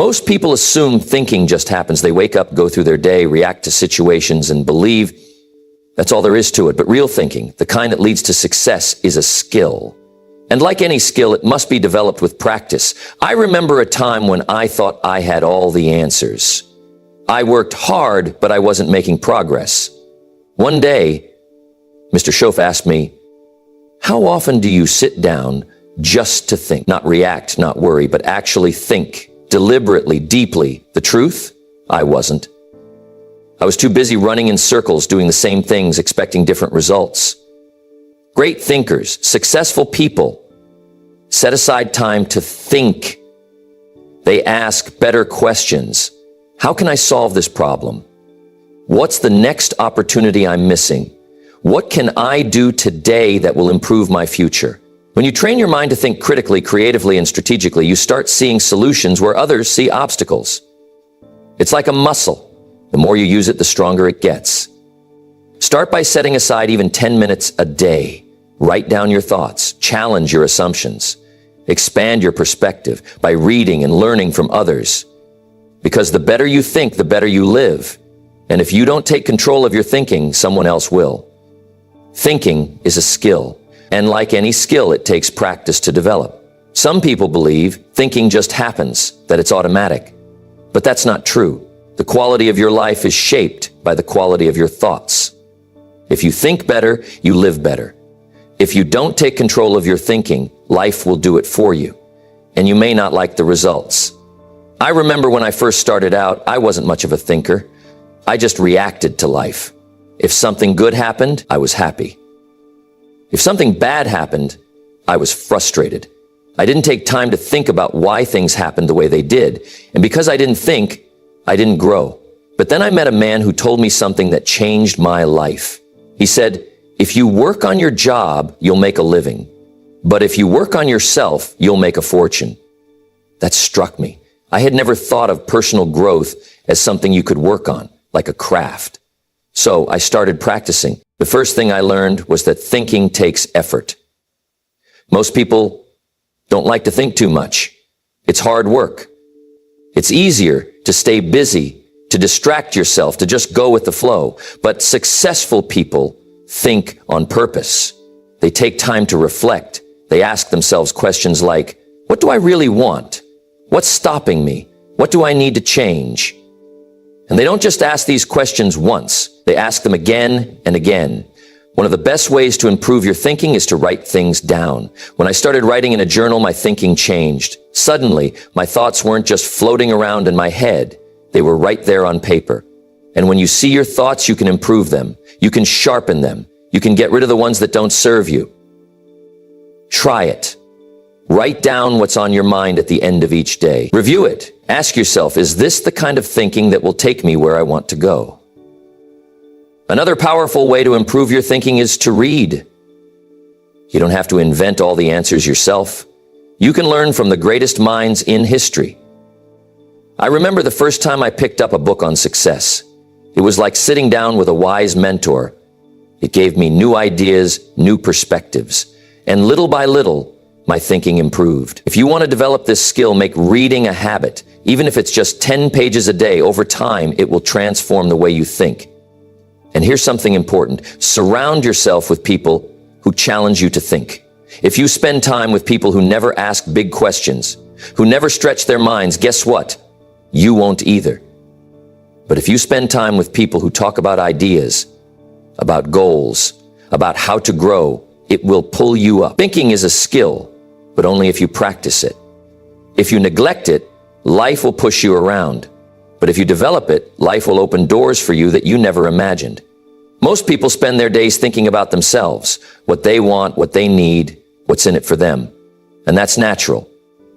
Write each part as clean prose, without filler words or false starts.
Most people assume thinking just happens. They wake up, go through their day, react to situations, and believe that's all there is to it. But real thinking, the kind that leads to success, is a skill. And like any skill, it must be developed with practice. I remember a time when I thought I had all the answers. I worked hard, but I wasn't making progress. One day, Mr. Schoaf asked me, "How often do you sit down just to think? Not react, not worry, but actually think, deliberately, deeply." The truth? I wasn't. I was too busy running in circles, doing the same things, expecting different results. Great thinkers, successful people, set aside time to think. They ask better questions. How can I solve this problem? What's the next opportunity I'm missing? What can I do today that will improve my future? When you train your mind to think critically, creatively, and strategically, you start seeing solutions where others see obstacles. It's like a muscle. The more you use it, the stronger it gets. Start by setting aside even 10 minutes a day. Write down your thoughts, challenge your assumptions, expand your perspective by reading and learning from others. Because the better you think, the better you live. And if you don't take control of your thinking, someone else will. Thinking is a skill, and like any skill, it takes practice to develop. Some people believe thinking just happens, that it's automatic. But that's not true. The quality of your life is shaped by the quality of your thoughts. If you think better, you live better. If you don't take control of your thinking, life will do it for you, and you may not like the results. I remember when I first started out, I wasn't much of a thinker. I just reacted to life. If something good happened, I was happy. If something bad happened, I was frustrated. I didn't take time to think about why things happened the way they did, and because I didn't think, I didn't grow. But then I met a man who told me something that changed my life. He said, "If you work on your job, you'll make a living. But if you work on yourself, you'll make a fortune." That struck me. I had never thought of personal growth as something you could work on, like a craft. So I started practicing. The first thing I learned was that thinking takes effort. Most people don't like to think too much. It's hard work. It's easier to stay busy, to distract yourself, to just go with the flow. But successful people think on purpose. They take time to reflect. They ask themselves questions like, what do I really want? What's stopping me? What do I need to change? And they don't just ask these questions once. They ask them again and again. One of the best ways to improve your thinking is to write things down. When I started writing in a journal, my thinking changed. Suddenly, my thoughts weren't just floating around in my head. They were right there on paper. And when you see your thoughts, you can improve them. You can sharpen them. You can get rid of the ones that don't serve you. Try it. Write down what's on your mind at the end of each day. Review it. Ask yourself, is this the kind of thinking that will take me where I want to go? Another powerful way to improve your thinking is to read. You don't have to invent all the answers yourself. You can learn from the greatest minds in history. I remember the first time I picked up a book on success. It was like sitting down with a wise mentor. It gave me new ideas, new perspectives, and little by little, my thinking improved. If you want to develop this skill, make reading a habit. Even if it's just 10 pages a day, over time, it will transform the way you think. And here's something important. Surround yourself with people who challenge you to think. If you spend time with people who never ask big questions, who never stretch their minds, guess what? You won't either. But if you spend time with people who talk about ideas, about goals, about how to grow, it will pull you up. Thinking is a skill, but only if you practice it. If you neglect it, life will push you around. But if you develop it, life will open doors for you that you never imagined. Most people spend their days thinking about themselves, what they want, what they need, what's in it for them. And that's natural.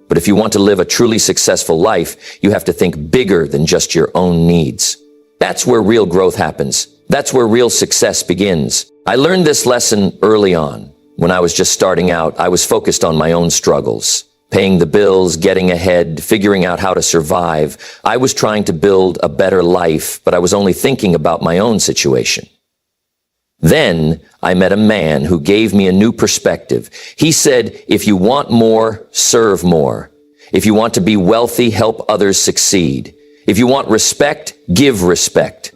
But if you want to live a truly successful life, you have to think bigger than just your own needs. That's where real growth happens. That's where real success begins. I learned this lesson early on. When I was just starting out, I was focused on my own struggles. Paying the bills, getting ahead, figuring out how to survive. I was trying to build a better life, but I was only thinking about my own situation. Then I met a man who gave me a new perspective. He said, if you want more, serve more. If you want to be wealthy, help others succeed. If you want respect, give respect.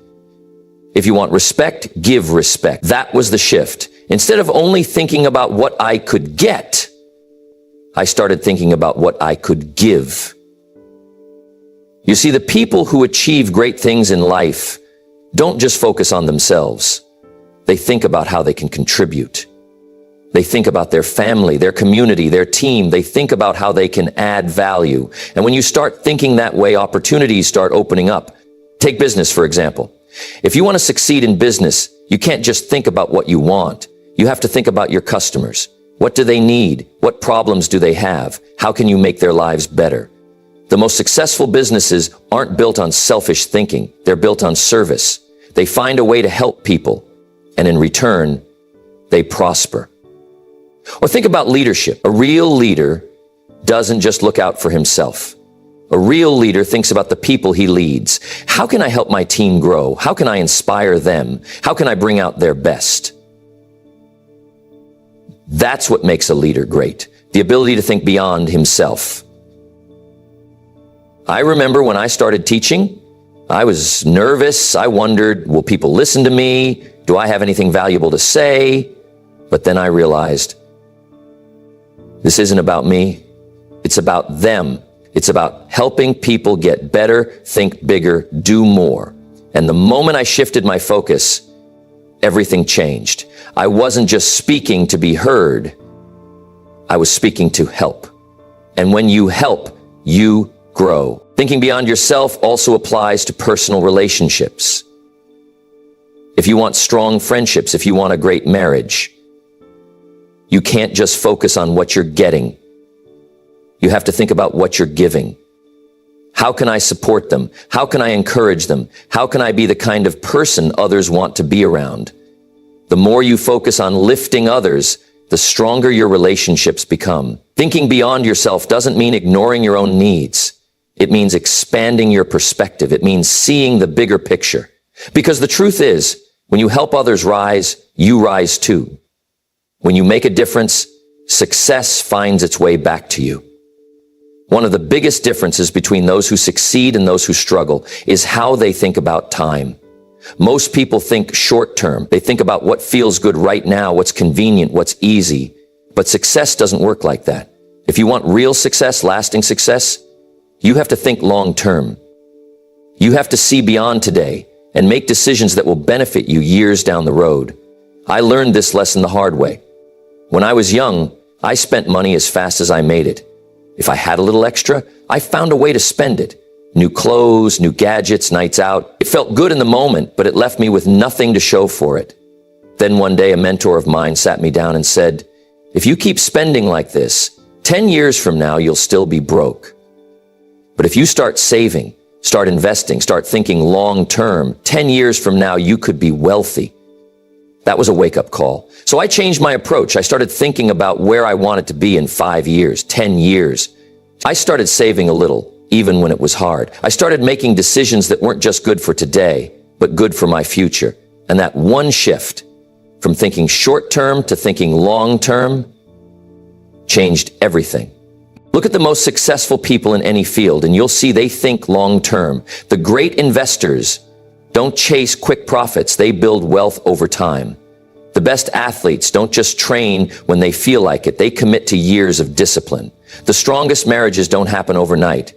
If you want respect, give respect. That was the shift. Instead of only thinking about what I could get, I started thinking about what I could give. You see, the people who achieve great things in life don't just focus on themselves. They think about how they can contribute. They think about their family, their community, their team. They think about how they can add value. And when you start thinking that way, opportunities start opening up. Take business, for example. If you want to succeed in business, you can't just think about what you want. You have to think about your customers. What do they need? What problems do they have? How can you make their lives better? The most successful businesses aren't built on selfish thinking. They're built on service. They find a way to help people, and in return, they prosper. Or think about leadership. A real leader doesn't just look out for himself. A real leader thinks about the people he leads. How can I help my team grow? How can I inspire them? How can I bring out their best? That's what makes a leader great. The ability to think beyond himself. I remember when I started teaching, I was nervous. I wondered, will people listen to me? Do I have anything valuable to say? But then I realized, this isn't about me. It's about them. It's about helping people get better, think bigger, do more. And the moment I shifted my focus, everything changed. I wasn't just speaking to be heard. I was speaking to help. And when you help, you grow. Thinking beyond yourself also applies to personal relationships. If you want strong friendships, if you want a great marriage, you can't just focus on what you're getting. You have to think about what you're giving. How can I support them? How can I encourage them? How can I be the kind of person others want to be around? The more you focus on lifting others, the stronger your relationships become. Thinking beyond yourself doesn't mean ignoring your own needs. It means expanding your perspective. It means seeing the bigger picture. Because the truth is, when you help others rise, you rise too. When you make a difference, success finds its way back to you. One of the biggest differences between those who succeed and those who struggle is how they think about time. Most people think short term. They think about what feels good right now, what's convenient, what's easy. But success doesn't work like that. If you want real success, lasting success, you have to think long term. You have to see beyond today and make decisions that will benefit you years down the road. I learned this lesson the hard way. When I was young, I spent money as fast as I made it. If I had a little extra, I found a way to spend it. New clothes, new gadgets, nights out. It felt good in the moment, but it left me with nothing to show for it. Then one day, a mentor of mine sat me down and said, if you keep spending like this, 10 years from now, you'll still be broke. But if you start saving, start investing, start thinking long term, 10 years from now, you could be wealthy. That was a wake-up call. So I changed my approach. I started thinking about where I wanted to be in 5 years, 10 years. I started saving a little, even when it was hard. I started making decisions that weren't just good for today, but good for my future. And that one shift from thinking short-term to thinking long-term changed everything. Look at the most successful people in any field, and you'll see they think long-term. The great investors don't chase quick profits. They build wealth over time. The best athletes don't just train when they feel like it. They commit to years of discipline. The strongest marriages don't happen overnight.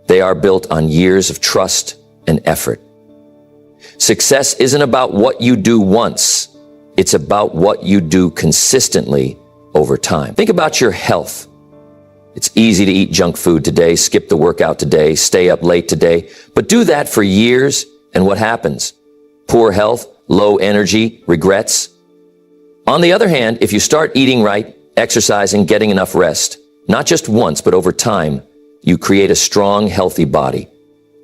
They are built on years of trust and effort. Success isn't about what you do once. It's about what you do consistently over time. Think about your health. It's easy to eat junk food today, skip the workout today, stay up late today, but do that for years, and what happens? Poor health, low energy, regrets. On the other hand, if you start eating right, exercising, getting enough rest, not just once, but over time, you create a strong, healthy body.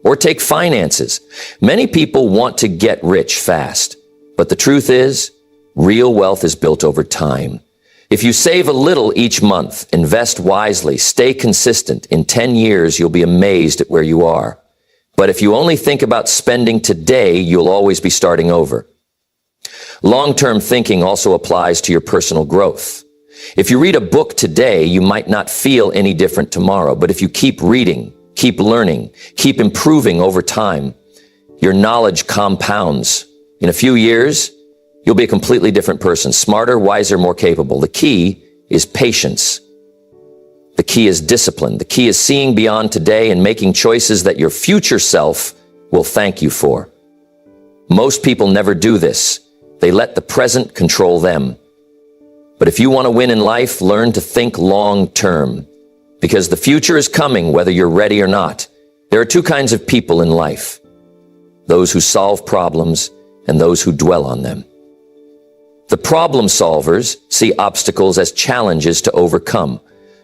Or take finances. Many people want to get rich fast, but the truth is, real wealth is built over time. If you save a little each month, invest wisely, stay consistent, in 10 years, you'll be amazed at where you are. But if you only think about spending today, you'll always be starting over. Long-term thinking also applies to your personal growth. If you read a book today, you might not feel any different tomorrow. But if you keep reading, keep learning, keep improving over time, your knowledge compounds. In a few years, you'll be a completely different person, smarter, wiser, more capable. The key is patience. The key is discipline. The key is seeing beyond today and making choices that your future self will thank you for. Most people never do this. They let the present control them. But if you want to win in life, learn to think long term, because the future is coming whether you're ready or not. There are two kinds of people in life: those who solve problems and those who dwell on them. The problem solvers see obstacles as challenges to overcome.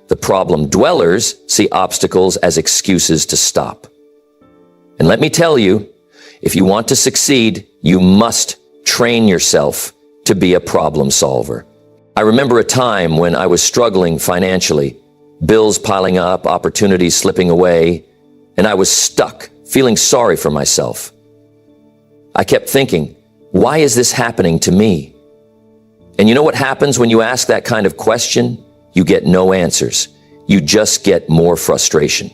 The problem dwellers see obstacles as excuses to stop. And let me tell you, if you want to succeed, you must train yourself to be a problem solver. I remember a time when I was struggling financially, bills piling up, opportunities slipping away, and I was stuck, feeling sorry for myself. I kept thinking, why is this happening to me? And you know what happens when you ask that kind of question? You get no answers. You just get more frustration.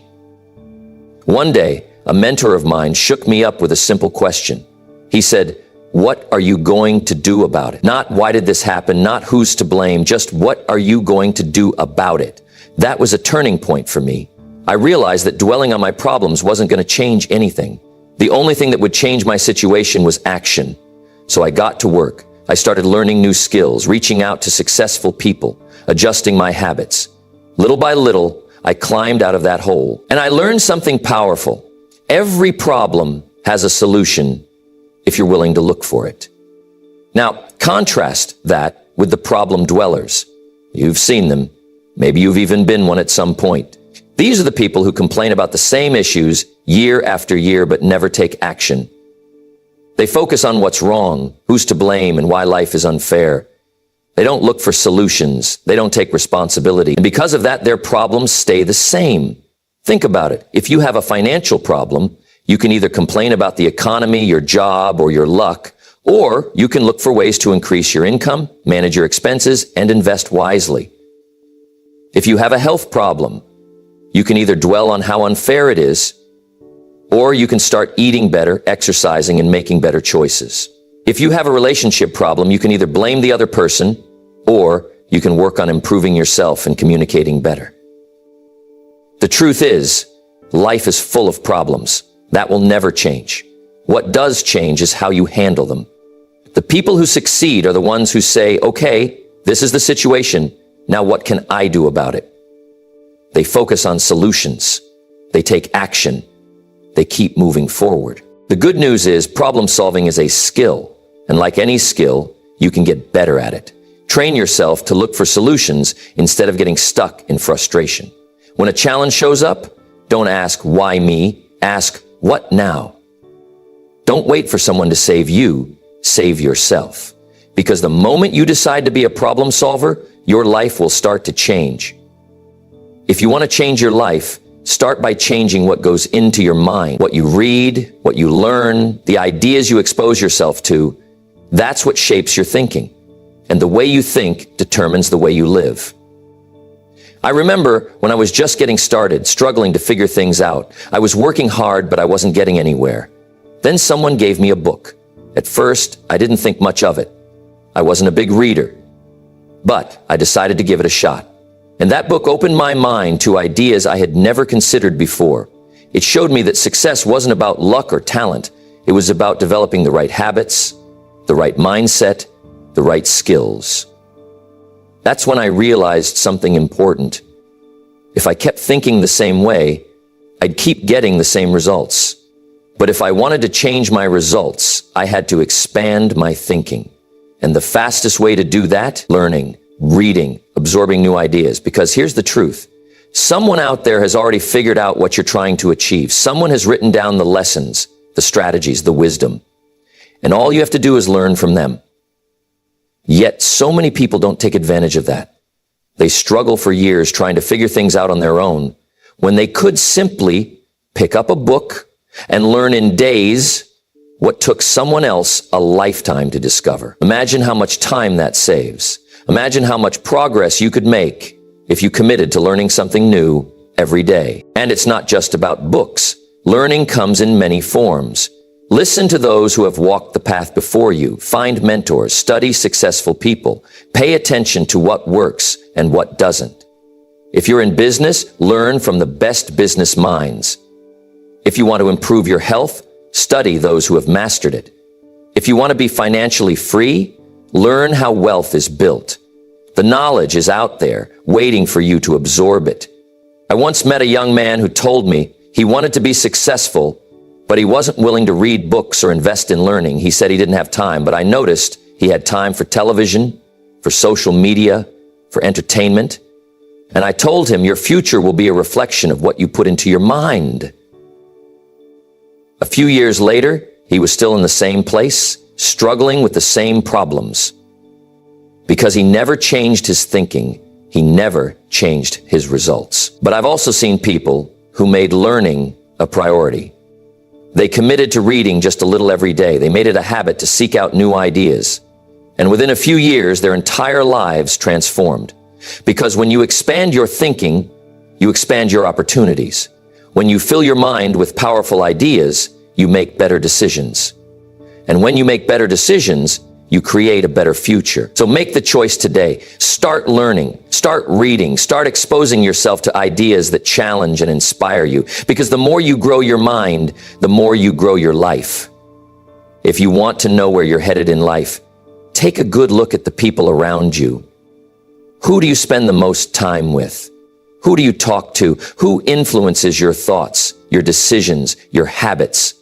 One day, a mentor of mine shook me up with a simple question. He said, "What are you going to do about it?" Not why did this happen, not who's to blame, just what are you going to do about it? That was a turning point for me. I realized that dwelling on my problems wasn't going to change anything. The only thing that would change my situation was action. So I got to work. I started learning new skills, reaching out to successful people, adjusting my habits. Little by little, I climbed out of that hole. And I learned something powerful. Every problem has a solution if you're willing to look for it. Now, contrast that with the problem dwellers. You've seen them. Maybe you've even been one at some point. These are the people who complain about the same issues year after year but never take action. They focus on what's wrong, who's to blame, and why life is unfair. They don't look for solutions. They don't take responsibility. And because of that, their problems stay the same. Think about it. If you have a financial problem, you can either complain about the economy, your job, or your luck, or you can look for ways to increase your income, manage your expenses, and invest wisely. If you have a health problem, you can either dwell on how unfair it is, or you can start eating better, exercising, and making better choices. If you have a relationship problem, you can either blame the other person, or you can work on improving yourself and communicating better. The truth is, life is full of problems. That will never change. What does change is how you handle them. The people who succeed are the ones who say, okay, this is the situation. Now what can I do about it? They focus on solutions. They take action. They keep moving forward. The good news is problem solving is a skill. And like any skill, you can get better at it. Train yourself to look for solutions instead of getting stuck in frustration. When a challenge shows up, don't ask, why me? Ask, what now? Don't wait for someone to save you. Save yourself. Because the moment you decide to be a problem solver, your life will start to change. If you want to change your life, start by changing what goes into your mind, what you read, what you learn, the ideas you expose yourself to. That's what shapes your thinking. And the way you think determines the way you live. I remember when I was just getting started, struggling to figure things out. I was working hard, but I wasn't getting anywhere. Then someone gave me a book. At first, I didn't think much of it. I wasn't a big reader, but I decided to give it a shot. And that book opened my mind to ideas I had never considered before. It showed me that success wasn't about luck or talent. It was about developing the right habits, the right mindset, the right skills. That's when I realized something important. If I kept thinking the same way, I'd keep getting the same results. But if I wanted to change my results, I had to expand my thinking. And the fastest way to do that, learning, reading, absorbing new ideas. Because here's the truth. Someone out there has already figured out what you're trying to achieve. Someone has written down the lessons, the strategies, the wisdom. And all you have to do is learn from them. Yet so many people don't take advantage of that. They struggle for years trying to figure things out on their own when they could simply pick up a book and learn in days what took someone else a lifetime to discover. Imagine how much time that saves. Imagine how much progress you could make if you committed to learning something new every day. And it's not just about books. Learning comes in many forms. Listen to those who have walked the path before you. Find mentors, study successful people. Pay attention to what works and what doesn't. If you're in business, learn from the best business minds. If you want to improve your health, study those who have mastered it. If you want to be financially free, learn how wealth is built. The knowledge is out there, waiting for you to absorb it. I once met a young man who told me he wanted to be successful, but he wasn't willing to read books or invest in learning. He said he didn't have time, but I noticed he had time for television, for social media, for entertainment. And I told him, your future will be a reflection of what you put into your mind. A few years later, he was still in the same place, struggling with the same problems. Because he never changed his thinking, he never changed his results. But I've also seen people who made learning a priority. They committed to reading just a little every day. They made it a habit to seek out new ideas. And within a few years, their entire lives transformed. Because when you expand your thinking, you expand your opportunities. When you fill your mind with powerful ideas, you make better decisions. And when you make better decisions, you create a better future. So make the choice today. Start learning, start reading, start exposing yourself to ideas that challenge and inspire you. Because the more you grow your mind, the more you grow your life. If you want to know where you're headed in life, take a good look at the people around you. Who do you spend the most time with? Who do you talk to? Who influences your thoughts, your decisions, your habits?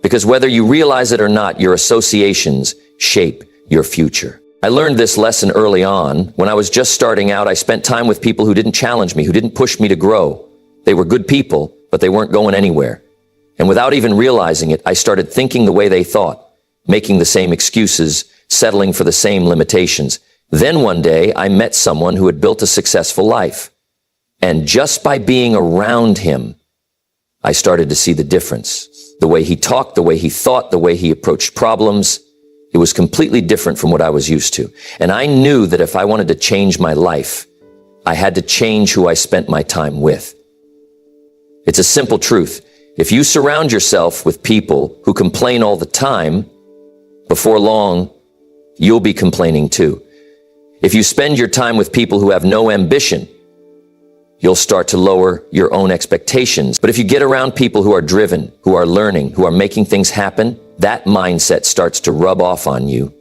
Because whether you realize it or not, your associations shape your future. I learned this lesson early on. When I was just starting out, I spent time with people who didn't challenge me, who didn't push me to grow. They were good people, but they weren't going anywhere. And without even realizing it, I started thinking the way they thought, making the same excuses, settling for the same limitations. Then one day, I met someone who had built a successful life. And just by being around him, I started to see the difference. The way he talked, the way he thought, the way he approached problems. It was completely different from what I was used to. And I knew that if I wanted to change my life, I had to change who I spent my time with. It's a simple truth. If you surround yourself with people who complain all the time, before long, you'll be complaining too. If you spend your time with people who have no ambition, you'll start to lower your own expectations. But if you get around people who are driven, who are learning, who are making things happen, that mindset starts to rub off on you.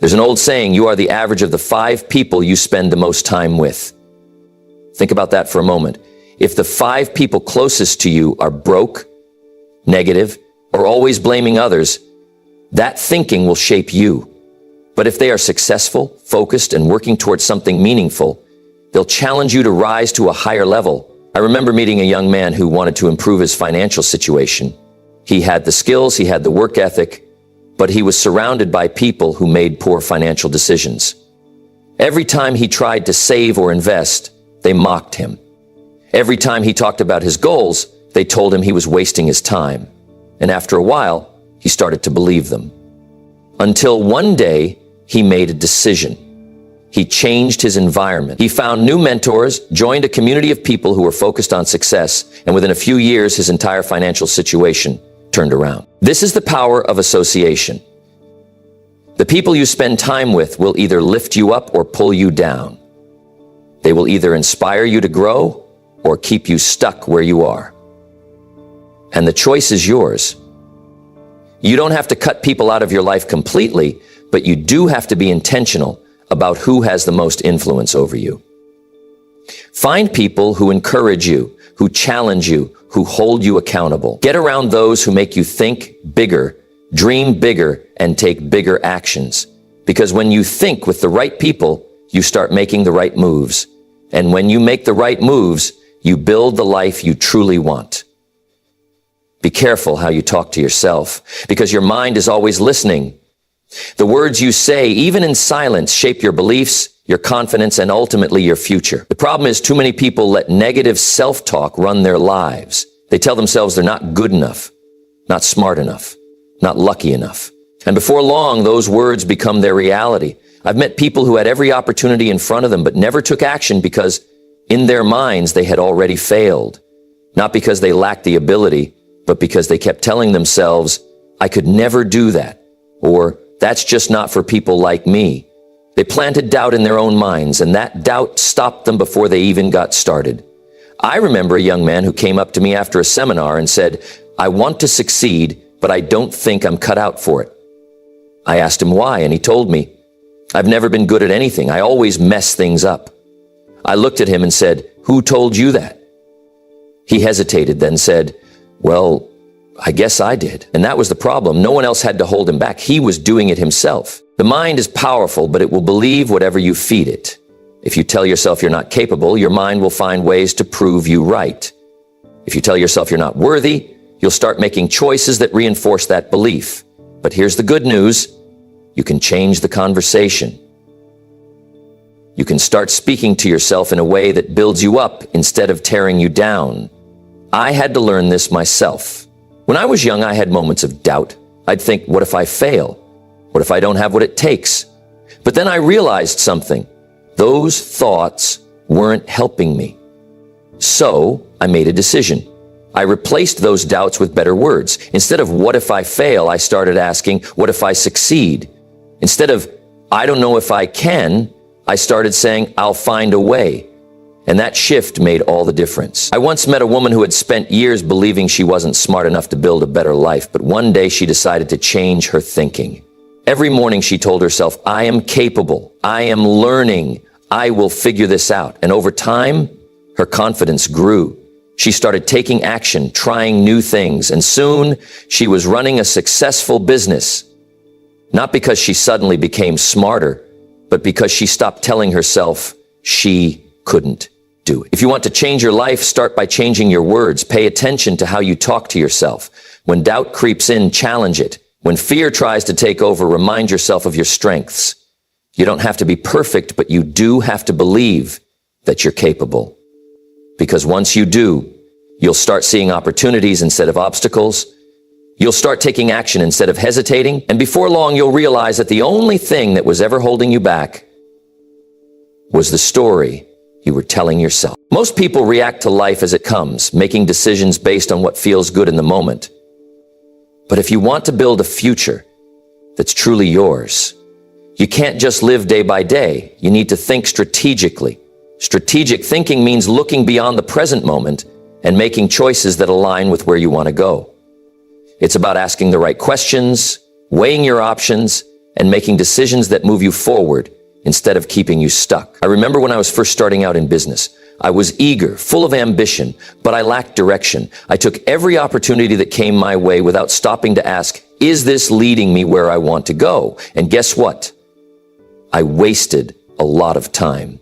There's an old saying, you are the average of the 5 people you spend the most time with. Think about that for a moment. If the 5 people closest to you are broke, negative, or always blaming others, that thinking will shape you. But if they are successful, focused, and working towards something meaningful, they'll challenge you to rise to a higher level. I remember meeting a young man who wanted to improve his financial situation. He had the skills, he had the work ethic, but he was surrounded by people who made poor financial decisions. Every time he tried to save or invest, they mocked him. Every time he talked about his goals, they told him he was wasting his time. And after a while, he started to believe them. Until one day, he made a decision. He changed his environment. He found new mentors, joined a community of people who were focused on success, and within a few years, his entire financial situation turned around. This is the power of association. The people you spend time with will either lift you up or pull you down. They will either inspire you to grow or keep you stuck where you are. And the choice is yours. You don't have to cut people out of your life completely, but you do have to be intentional about who has the most influence over you. Find people who encourage you, who challenge you, who hold you accountable. Get around those who make you think bigger, dream bigger, and take bigger actions. Because when you think with the right people, you start making the right moves. And when you make the right moves, you build the life you truly want. Be careful how you talk to yourself, because your mind is always listening. The words you say, even in silence, shape your beliefs, your confidence, and ultimately your future. The problem is too many people let negative self-talk run their lives. They tell themselves they're not good enough, not smart enough, not lucky enough. And before long, those words become their reality. I've met people who had every opportunity in front of them but never took action because in their minds they had already failed. Not because they lacked the ability, but because they kept telling themselves, I could never do that, or that's just not for people like me. They planted doubt in their own minds, and that doubt stopped them before they even got started. I remember a young man who came up to me after a seminar and said, I want to succeed, but I don't think I'm cut out for it. I asked him why, and he told me, I've never been good at anything. I always mess things up. I looked at him and said, who told you that? He hesitated, then said, well, I guess I did. And that was the problem. No one else had to hold him back. He was doing it himself. The mind is powerful, but it will believe whatever you feed it. If you tell yourself you're not capable, your mind will find ways to prove you right. If you tell yourself you're not worthy, you'll start making choices that reinforce that belief. But here's the good news. You can change the conversation. You can start speaking to yourself in a way that builds you up instead of tearing you down. I had to learn this myself. When I was young, I had moments of doubt. I'd think, what if I fail? What if I don't have what it takes? But then I realized something. Those thoughts weren't helping me. So I made a decision. I replaced those doubts with better words. Instead of what if I fail, I started asking, what if I succeed? Instead of I don't know if I can, I started saying, I'll find a way. And that shift made all the difference. I once met a woman who had spent years believing she wasn't smart enough to build a better life, but one day she decided to change her thinking. Every morning she told herself, I am capable, I am learning, I will figure this out. And over time, her confidence grew. She started taking action, trying new things, and soon she was running a successful business. Not because she suddenly became smarter, but because she stopped telling herself she couldn't do it. If you want to change your life, start by changing your words. Pay attention to how you talk to yourself. When doubt creeps in, challenge it. When fear tries to take over, remind yourself of your strengths. You don't have to be perfect, but you do have to believe that you're capable. Because once you do, you'll start seeing opportunities instead of obstacles. You'll start taking action instead of hesitating. And before long, you'll realize that the only thing that was ever holding you back was the story you were telling yourself. Most people react to life as it comes, making decisions based on what feels good in the moment. But if you want to build a future that's truly yours, you can't just live day by day. You need to think strategically. Strategic thinking means looking beyond the present moment and making choices that align with where you want to go. It's about asking the right questions, weighing your options, and making decisions that move you forward instead of keeping you stuck. I remember when I was first starting out in business, I was eager, full of ambition, but I lacked direction. I took every opportunity that came my way without stopping to ask, is this leading me where I want to go? And guess what? I wasted a lot of time.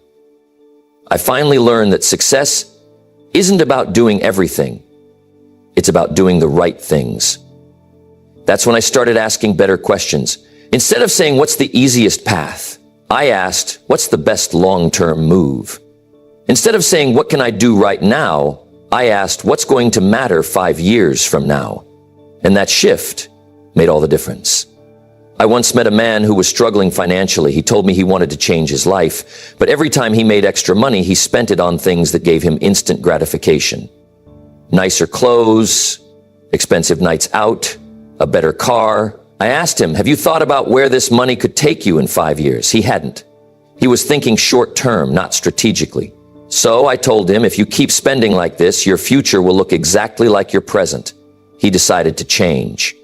I finally learned that success isn't about doing everything. It's about doing the right things. That's when I started asking better questions. Instead of saying, what's the easiest path? I asked, what's the best long-term move? Instead of saying, what can I do right now? I asked, what's going to matter 5 years from now? And that shift made all the difference. I once met a man who was struggling financially. He told me he wanted to change his life, but every time he made extra money, he spent it on things that gave him instant gratification. Nicer clothes, expensive nights out, a better car. I asked him, have you thought about where this money could take you in 5 years? He hadn't. He was thinking short term, not strategically. So I told him, if you keep spending like this, your future will look exactly like your present. He decided to change.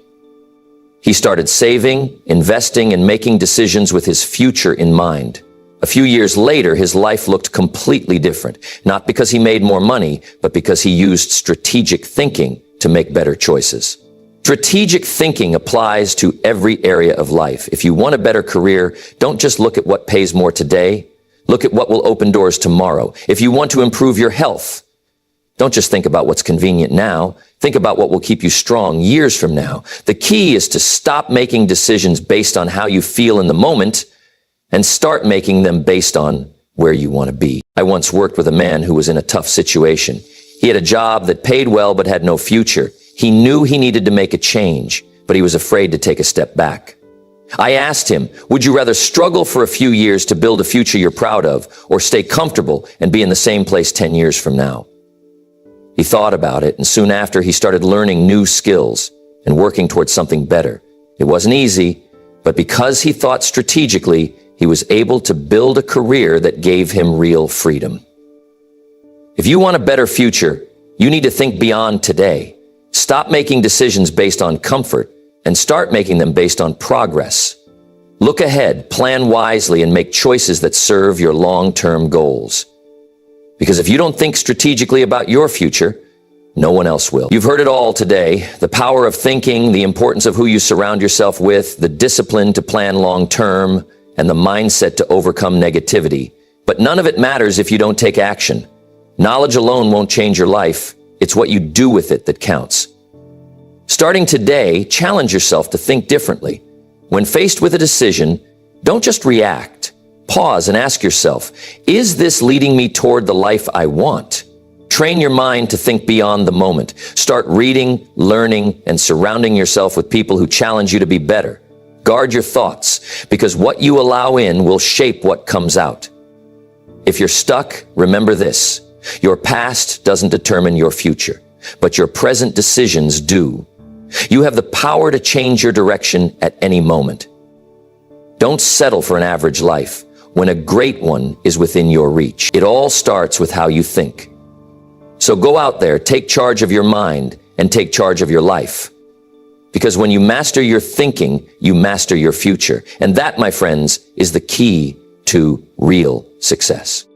He started saving, investing, and making decisions with his future in mind. A few years later, his life looked completely different, not because he made more money, but because he used strategic thinking to make better choices. Strategic thinking applies to every area of life. If you want a better career, don't just look at what pays more today. Look at what will open doors tomorrow. If you want to improve your health, don't just think about what's convenient now. Think about what will keep you strong years from now. The key is to stop making decisions based on how you feel in the moment and start making them based on where you want to be. I once worked with a man who was in a tough situation. He had a job that paid well but had no future. He knew he needed to make a change, but he was afraid to take a step back. I asked him, would you rather struggle for a few years to build a future you're proud of, or stay comfortable and be in the same place 10 years from now? He thought about it, and soon after he started learning new skills and working towards something better. It wasn't easy, but because he thought strategically, he was able to build a career that gave him real freedom. If you want a better future, you need to think beyond today. Stop making decisions based on comfort and start making them based on progress. Look ahead, plan wisely, and make choices that serve your long-term goals. Because if you don't think strategically about your future, no one else will. You've heard it all today. The power of thinking, the importance of who you surround yourself with, the discipline to plan long-term, and the mindset to overcome negativity. But none of it matters if you don't take action. Knowledge alone won't change your life. It's what you do with it that counts. Starting today, challenge yourself to think differently. When faced with a decision, don't just react. Pause and ask yourself, is this leading me toward the life I want? Train your mind to think beyond the moment. Start reading, learning, and surrounding yourself with people who challenge you to be better. Guard your thoughts, because what you allow in will shape what comes out. If you're stuck, remember this. Your past doesn't determine your future, but your present decisions do. You have the power to change your direction at any moment. Don't settle for an average life when a great one is within your reach. It all starts with how you think. So go out there, take charge of your mind, and take charge of your life. Because when you master your thinking, you master your future. And that, my friends, is the key to real success.